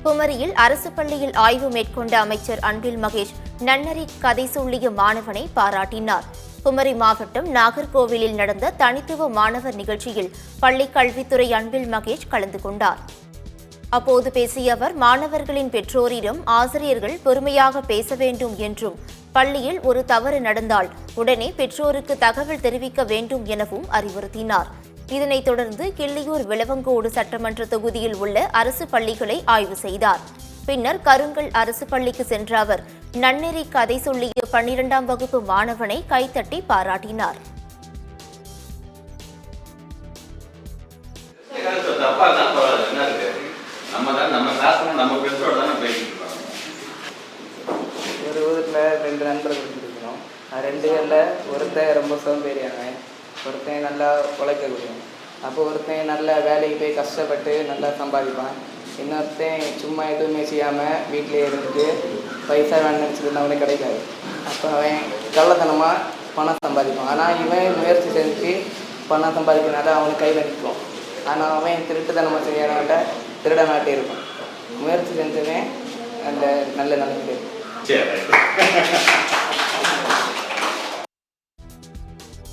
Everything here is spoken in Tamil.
குமரியில் அரசு பள்ளியில் ஆய்வு மேற்கொண்ட அமைச்சர் அன்பில் மகேஷ் நன்னறி கதை சொல்லிய மாணவனை பாராட்டினார். குமரி மாவட்டம் நாகர்கோவிலில் நடந்த தனித்துவ மாணவர் நிகழ்ச்சியில் பள்ளிக் கல்வித்துறை அன்பில் மகேஷ் கலந்து கொண்டார். அப்போது பேசிய அவர், மாணவர்களின் பெற்றோரிடம் ஆசிரியர்கள் பொறுமையாக பேச வேண்டும் என்றும், பள்ளியில் ஒரு தவறு நடந்தால் உடனே பெற்றோருக்கு தகவல் தெரிவிக்க வேண்டும் எனவும் அறிவுறுத்தினார். இதனைத் தொடர்ந்து கிள்ளியூர் விளவங்கோடு சட்டமன்ற தொகுதியில் உள்ள அரசு பள்ளிகளை ஆய்வு செய்தார். பின்னர் கருங்கல் அரசு பள்ளிக்கு சென்ற அவர் நன்னெறி கதை சொல்லிய 12ஆம் வகுப்பு மாணவனை கைத்தட்டி பாராட்டினார். ஒரு ஊரில் 2 நண்பர்கள் இருக்கணும். 2 பேரில் ஒருத்தன் ரொம்ப சோம்பேறியானவன், ஒருத்தன் நல்லா உழைக்கக்கூடியவன். அப்போ ஒருத்தன் நல்ல வேலைக்கு போய் கஷ்டப்பட்டு நல்லா சம்பாதிப்பான். இன்னொருத்தன் சும்மா எதுவுமே செய்யாமல் வீட்டிலே இருந்துட்டு பைசா நினச்சிட்டு அவனுக்கு கிடைக்காது. அப்போ அவன் கள்ளத்தனமாக பணம் சம்பாதிப்பான். ஆனால் இவன் முயற்சி செஞ்சு பணம் சம்பாதிக்கிறனால அவனுக்கு கையில் நிற்கும். ஆனால் அவன் திருட்டுத்தனமாக செய்யறவன்ட்ட திருட மாட்டே இருக்கும். முயற்சி செஞ்சவன் அந்த நல்ல நிலைமையில இருக்கும்.